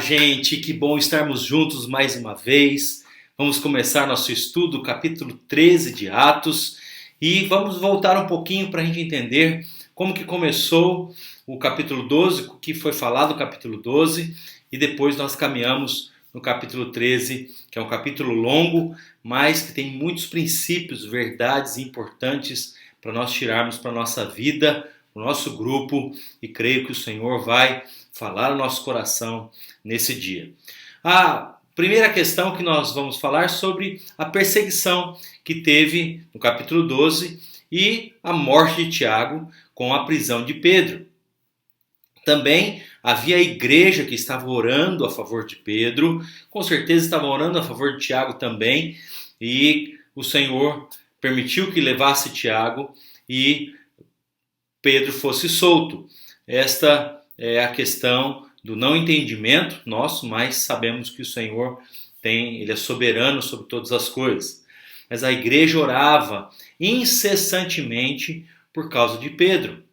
gente, que bom estarmos juntos mais uma vez. Vamos começar nosso estudo, capítulo 13 de Atos, e vamos voltar um pouquinho para a gente entender como que começou o capítulo 12, o que foi falado no capítulo 12, e depois nós caminhamos no capítulo 13, que é um capítulo longo, mas que tem muitos princípios, verdades importantes para nós tirarmos para a nossa vida, para o nosso grupo, e creio que o Senhor vai falar no nosso coração nesse dia. A primeira questão que nós vamos falar sobre a perseguição que teve no capítulo 12 e a morte de Tiago com a prisão de Pedro. Também havia a igreja que estava orando a favor de Pedro, com certeza estava orando a favor de Tiago também, e o Senhor permitiu que levasse Tiago e Pedro fosse solto. Esta é a questão do não entendimento nosso, mas sabemos que o Senhor ele é soberano sobre todas as coisas. Mas a igreja orava incessantemente por causa de Pedro.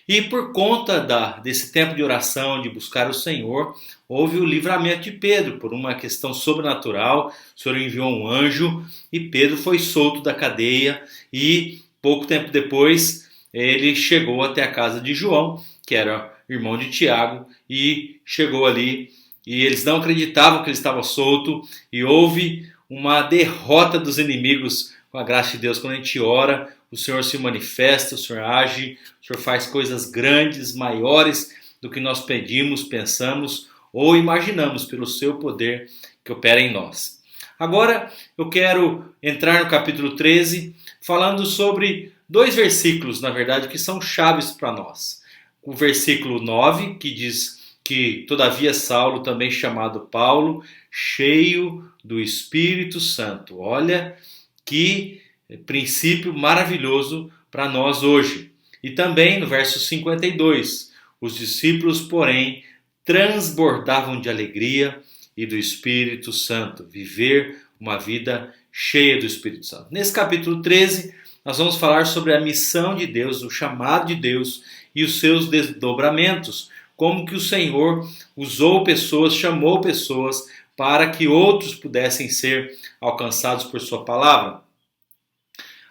E por conta desse tempo de oração, de buscar o Senhor, houve o livramento de Pedro por uma questão sobrenatural. O Senhor enviou um anjo e Pedro foi solto da cadeia e pouco tempo depois ele chegou até a casa de João, que era irmão de Tiago, e chegou ali e eles não acreditavam que ele estava solto e houve uma derrota dos inimigos com a graça de Deus. Quando a gente ora, o Senhor se manifesta, o Senhor age, o Senhor faz coisas grandes, maiores do que nós pedimos, pensamos ou imaginamos pelo seu poder que opera em nós. Agora eu quero entrar no capítulo 13 falando sobre dois versículos, na verdade, que são chaves para nós. O versículo 9, que diz que todavia Saulo, também chamado Paulo, cheio do Espírito Santo. Olha que princípio maravilhoso para nós hoje. E também no verso 52, os discípulos, porém, transbordavam de alegria e do Espírito Santo, viver uma vida cheia do Espírito Santo. Nesse capítulo 13, nós vamos falar sobre a missão de Deus, o chamado de Deus e os seus desdobramentos, como que o Senhor usou pessoas, chamou pessoas para que outros pudessem ser alcançados por sua palavra.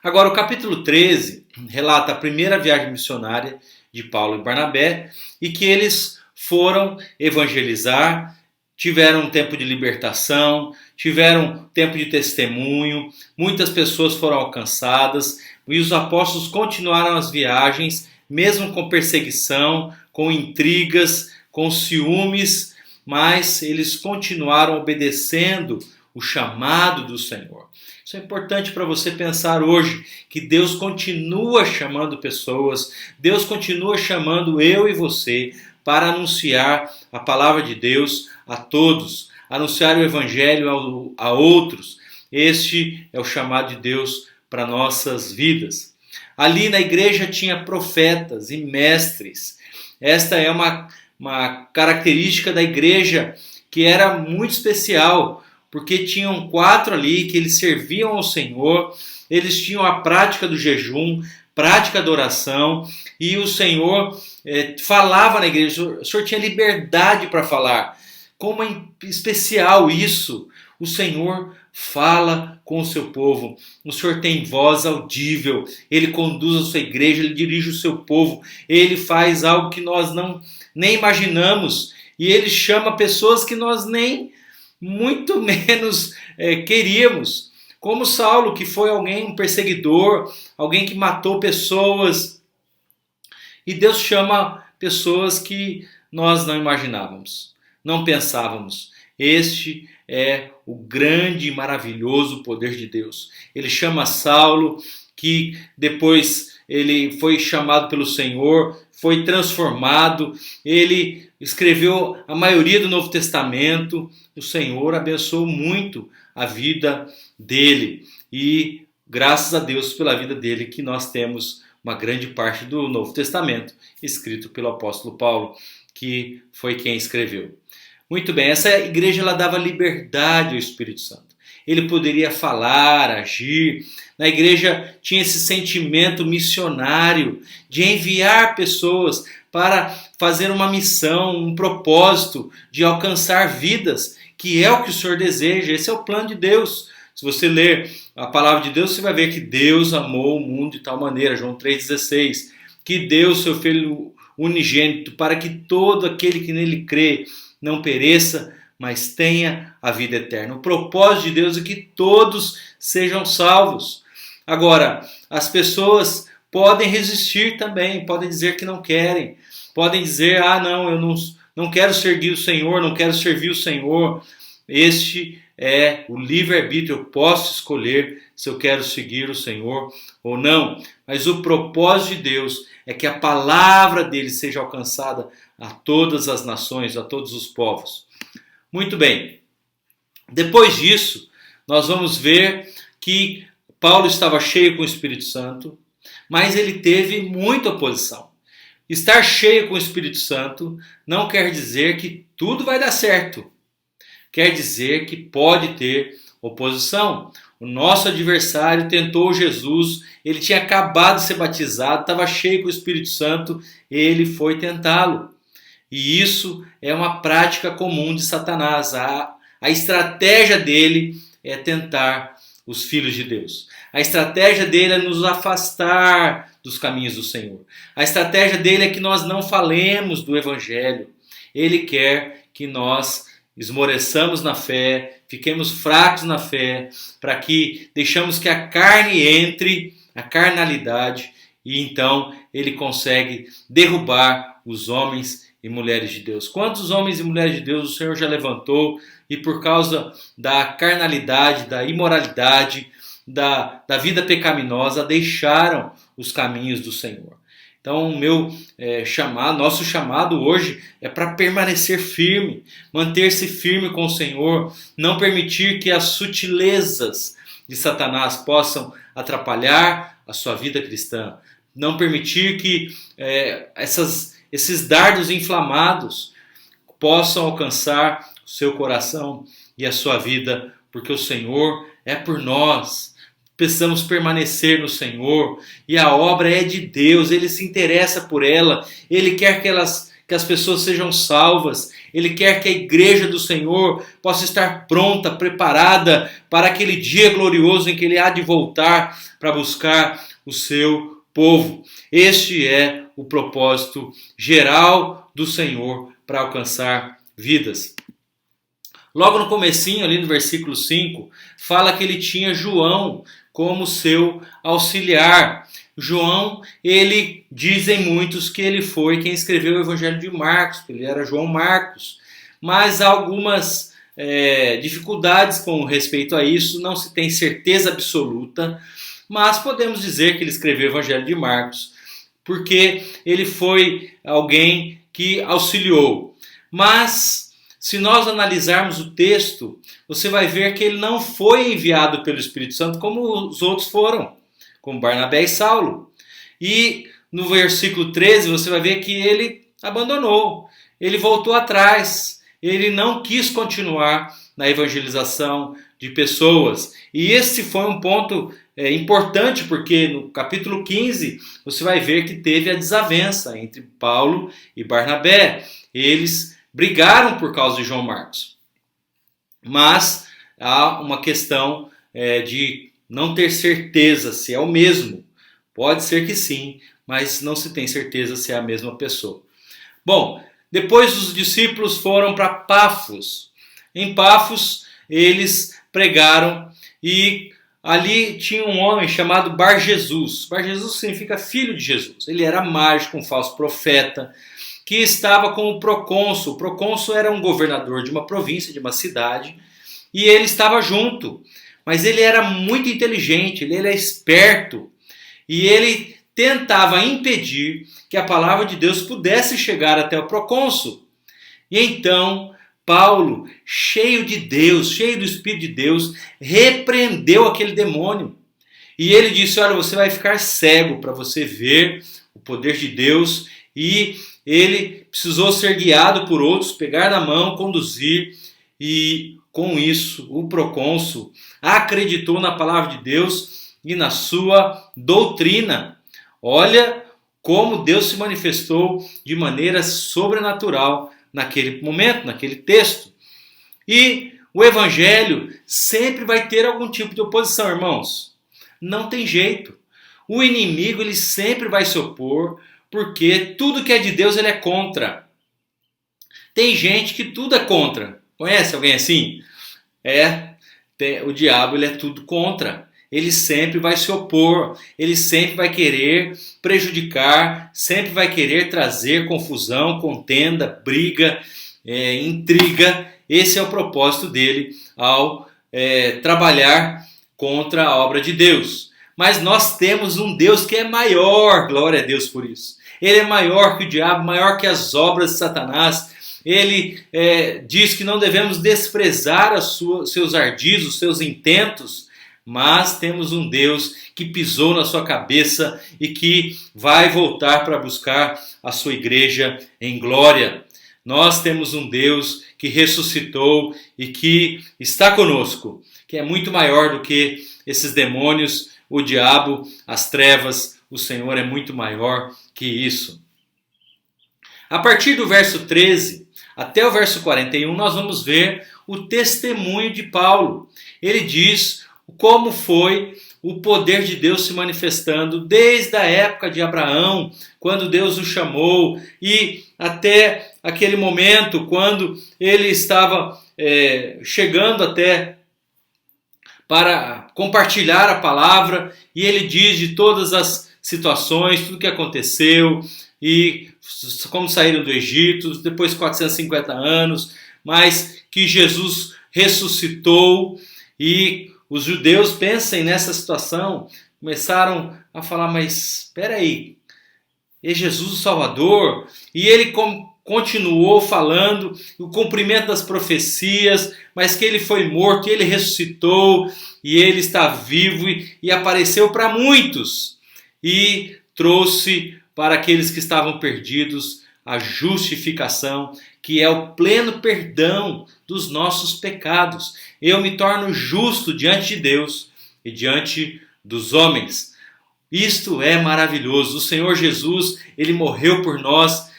Agora, o capítulo 13 relata a primeira viagem missionária de Paulo e Barnabé e que eles foram evangelizar, tiveram um tempo de libertação, tiveram tempo de testemunho, muitas pessoas foram alcançadas e os apóstolos continuaram as viagens, mesmo com perseguição, com intrigas, com ciúmes, mas eles continuaram obedecendo o chamado do Senhor. Isso é importante para você pensar hoje, que Deus continua chamando pessoas, Deus continua chamando eu e você para anunciar a palavra de Deus a todos, anunciar o evangelho a outros. Este é o chamado de Deus para nossas vidas. Ali na igreja tinha profetas e mestres. Esta é uma característica da igreja que era muito especial, porque tinham 4 ali que eles serviam ao Senhor, eles tinham a prática do jejum, prática da oração, e o Senhor falava na igreja, o Senhor tinha liberdade para falar. Como é especial isso! O Senhor fala com o seu povo, o Senhor tem voz audível, Ele conduz a sua igreja, Ele dirige o seu povo, Ele faz algo que nós nem imaginamos, e Ele chama pessoas que nós nem muito menos queríamos, como Saulo, que foi um perseguidor, alguém que matou pessoas, e Deus chama pessoas que nós não imaginávamos, não pensávamos. Este é o grande e maravilhoso poder de Deus. Ele chama Saulo, que depois ele foi chamado pelo Senhor, foi transformado, ele escreveu a maioria do Novo Testamento. O Senhor abençoou muito a vida dele e graças a Deus pela vida dele que nós temos uma grande parte do Novo Testamento escrito pelo apóstolo Paulo, que foi quem escreveu. Muito bem, essa igreja ela dava liberdade ao Espírito Santo. ele poderia falar, agir. Na igreja tinha esse sentimento missionário de enviar pessoas para fazer uma missão, um propósito de alcançar vidas, que é o que o Senhor deseja. Esse é o plano de Deus. Se você ler a palavra de Deus, você vai ver que Deus amou o mundo de tal maneira, João 3,16, que deu o seu Filho unigênito para que todo aquele que nele crê não pereça, mas tenha a vida eterna. O propósito de Deus é que todos sejam salvos. Agora, as pessoas podem resistir também, podem dizer que não querem, podem dizer, não, eu não quero seguir o Senhor, não quero servir o Senhor. Este é o livre-arbítrio, eu posso escolher se eu quero seguir o Senhor ou não. Mas o propósito de Deus é que a palavra dele seja alcançada a todas as nações, a todos os povos. Muito bem. Depois disso, nós vamos ver que Paulo estava cheio com o Espírito Santo, mas ele teve muita oposição. Estar cheio com o Espírito Santo não quer dizer que tudo vai dar certo. Quer dizer que pode ter oposição. O nosso adversário tentou Jesus, ele tinha acabado de ser batizado, estava cheio com o Espírito Santo, ele foi tentá-lo. E isso é uma prática comum de Satanás. A estratégia dele é tentar os filhos de Deus. A estratégia dele é nos afastar dos caminhos do Senhor. A estratégia dele é que nós não falemos do Evangelho. Ele quer que nós esmoreçamos na fé, fiquemos fracos na fé, para que deixamos que a carne entre, a carnalidade, e então ele consegue derrubar os homens e mulheres de Deus. Quantos homens e mulheres de Deus o Senhor já levantou e por causa da carnalidade, da imoralidade, da vida pecaminosa, deixaram os caminhos do Senhor. Então, nosso chamado hoje é para permanecer firme, manter-se firme com o Senhor, não permitir que as sutilezas de Satanás possam atrapalhar a sua vida cristã, não permitir que esses dardos inflamados possam alcançar o seu coração e a sua vida, porque o Senhor é por nós. Precisamos permanecer no Senhor e a obra é de Deus, Ele se interessa por ela, Ele quer que as pessoas sejam salvas, Ele quer que a igreja do Senhor possa estar pronta, preparada para aquele dia glorioso em que Ele há de voltar para buscar o seu povo. Este é o propósito geral do Senhor para alcançar vidas. Logo no comecinho, ali no versículo 5, fala que ele tinha João como seu auxiliar. João, dizem muitos que ele foi quem escreveu o Evangelho de Marcos, que ele era João Marcos. Mas há algumas dificuldades com respeito a isso, não se tem certeza absoluta, mas podemos dizer que ele escreveu o Evangelho de Marcos, porque ele foi alguém que auxiliou. Mas, se nós analisarmos o texto, você vai ver que ele não foi enviado pelo Espírito Santo como os outros foram, como Barnabé e Saulo. E no versículo 13 você vai ver que ele abandonou, ele voltou atrás, ele não quis continuar na evangelização de pessoas. E esse foi um ponto importante, porque no capítulo 15 você vai ver que teve a desavença entre Paulo e Barnabé. Eles brigaram por causa de João Marcos. Mas há uma questão de não ter certeza se é o mesmo. Pode ser que sim, mas não se tem certeza se é a mesma pessoa. Bom, depois os discípulos foram para Pafos. Em Pafos eles pregaram e ali tinha um homem chamado Bar Jesus. Bar Jesus significa filho de Jesus. Ele era mágico, um falso profeta, que estava com o procônsul. O procônsul era um governador de uma província, de uma cidade, e ele estava junto. Mas ele era muito inteligente, ele era esperto, e ele tentava impedir que a palavra de Deus pudesse chegar até o procônsul. E então Paulo, cheio de Deus, cheio do Espírito de Deus, repreendeu aquele demônio. E ele disse: olha, você vai ficar cego para você ver o poder de Deus. E ele precisou ser guiado por outros, pegar na mão, conduzir. E com isso, o procônsul acreditou na palavra de Deus e na sua doutrina. Olha como Deus se manifestou de maneira sobrenatural naquele momento, naquele texto. E o evangelho sempre vai ter algum tipo de oposição, irmãos. Não tem jeito. O inimigo ele sempre vai se opor, porque tudo que é de Deus ele é contra. Tem gente que tudo é contra. Conhece alguém assim? O diabo ele é tudo contra. Ele sempre vai se opor, ele sempre vai querer prejudicar, sempre vai querer trazer confusão, contenda, briga, intriga. Esse é o propósito dele ao trabalhar contra a obra de Deus. Mas nós temos um Deus que é maior, glória a Deus por isso. Ele é maior que o diabo, maior que as obras de Satanás. Ele diz que não devemos desprezar seus ardis, os seus intentos, mas temos um Deus que pisou na sua cabeça e que vai voltar para buscar a sua igreja em glória. Nós temos um Deus que ressuscitou e que está conosco, que é muito maior do que esses demônios, o diabo, as trevas. O Senhor é muito maior que isso. A partir do verso 13 até o verso 41, nós vamos ver o testemunho de Paulo. Ele diz como foi o poder de Deus se manifestando desde a época de Abraão, quando Deus o chamou, e até aquele momento, quando ele estava chegando até para compartilhar a palavra, e ele diz de todas as situações, tudo que aconteceu, e como saíram do Egito, depois de 450 anos, mas que Jesus ressuscitou. E os judeus, pensem nessa situação, começaram a falar, mas espera aí, é Jesus o Salvador? E ele continuou falando o cumprimento das profecias, mas que ele foi morto, e ele ressuscitou, e ele está vivo e apareceu para muitos, e trouxe para aqueles que estavam perdidos a justificação, que é o pleno perdão dos nossos pecados. Eu me torno justo diante de Deus e diante dos homens. Isto é maravilhoso. O Senhor Jesus, ele morreu por nós,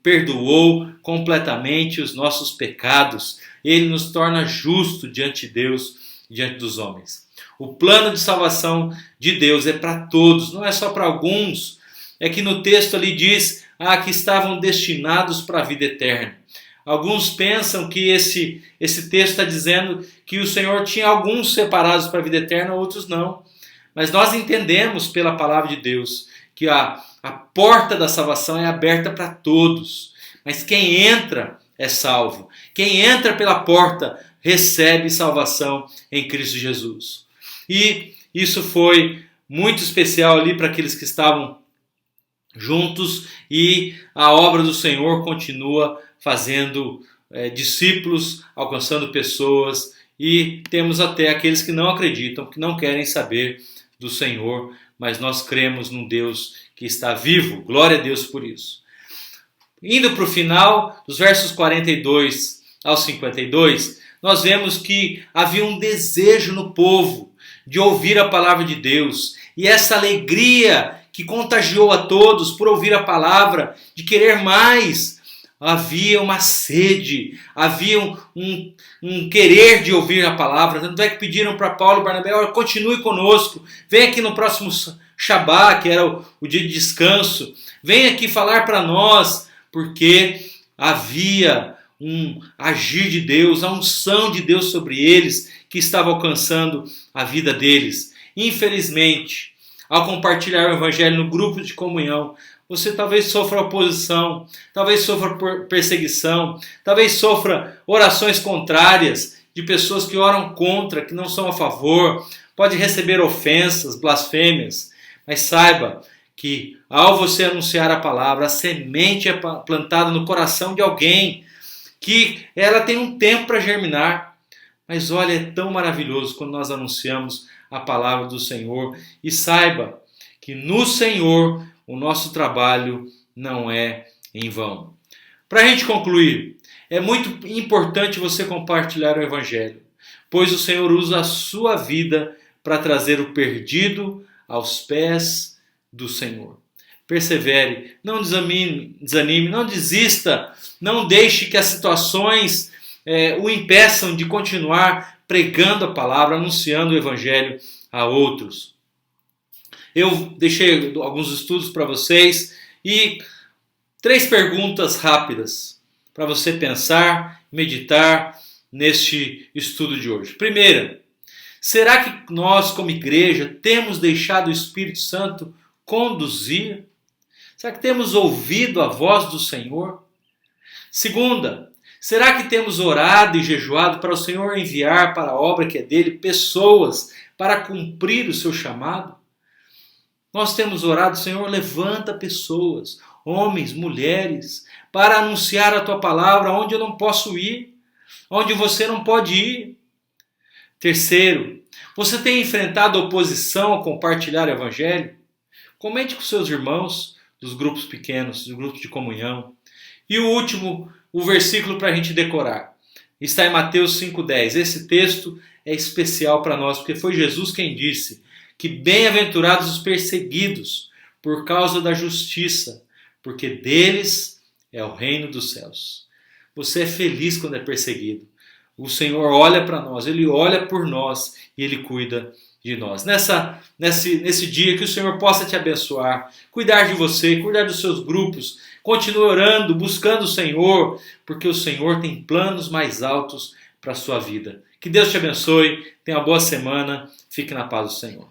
perdoou completamente os nossos pecados. Ele nos torna justo diante de Deus e diante dos homens. O plano de salvação de Deus é para todos, não é só para alguns. É que no texto ali diz que estavam destinados para a vida eterna. Alguns pensam que esse texto está dizendo que o Senhor tinha alguns separados para a vida eterna, outros não. Mas nós entendemos pela palavra de Deus que a porta da salvação é aberta para todos. Mas quem entra é salvo. Quem entra pela porta recebe salvação em Cristo Jesus. E isso foi muito especial ali para aqueles que estavam juntos, e a obra do Senhor continua fazendo discípulos, alcançando pessoas, e temos até aqueles que não acreditam, que não querem saber do Senhor, mas nós cremos num Deus que está vivo. Glória a Deus por isso. Indo para o final, dos versos 42 ao 52, nós vemos que havia um desejo no povo de ouvir a palavra de Deus, e essa alegria que contagiou a todos por ouvir a palavra, de querer mais. Havia uma sede, havia um querer de ouvir a palavra. Tanto é que pediram para Paulo e Barnabé, continue conosco, vem aqui no próximo Shabá, que era o dia de descanso, vem aqui falar para nós, porque havia um agir de Deus, a unção de Deus sobre eles, que estava alcançando a vida deles. Infelizmente, ao compartilhar o evangelho no grupo de comunhão, você talvez sofra oposição, talvez sofra perseguição, talvez sofra orações contrárias de pessoas que oram contra, que não são a favor, pode receber ofensas, blasfêmias, mas saiba que ao você anunciar a palavra, a semente é plantada no coração de alguém, que ela tem um tempo para germinar, mas olha, é tão maravilhoso quando nós anunciamos a palavra do Senhor, e saiba que no Senhor o nosso trabalho não é em vão. Para a gente concluir, é muito importante você compartilhar o Evangelho. pois o Senhor usa a sua vida para trazer o perdido aos pés do Senhor. Persevere, não desanime, não desista, não deixe que as situações o impeçam de continuar pregando a palavra, anunciando o Evangelho a outros. Eu deixei alguns estudos para vocês e 3 perguntas rápidas para você pensar, meditar neste estudo de hoje. Primeira, será que nós como igreja temos deixado o Espírito Santo conduzir? Será que temos ouvido a voz do Senhor? Segunda, será que temos orado e jejuado para o Senhor enviar para a obra que é dele pessoas para cumprir o seu chamado? Nós temos orado, Senhor, levanta pessoas, homens, mulheres, para anunciar a tua palavra onde eu não posso ir, onde você não pode ir. Terceiro, você tem enfrentado oposição ao compartilhar o Evangelho? Comente com seus irmãos dos grupos pequenos, dos grupos de comunhão. E o último, o versículo para a gente decorar. Está em Mateus 5,10. Esse texto é especial para nós, porque foi Jesus quem disse que bem-aventurados os perseguidos por causa da justiça, porque deles é o reino dos céus. Você é feliz quando é perseguido. O Senhor olha para nós, Ele olha por nós e Ele cuida de nós. Nesse dia que o Senhor possa te abençoar, cuidar de você, cuidar dos seus grupos, continue orando, buscando o Senhor, porque o Senhor tem planos mais altos para a sua vida. Que Deus te abençoe, tenha uma boa semana, fique na paz do Senhor.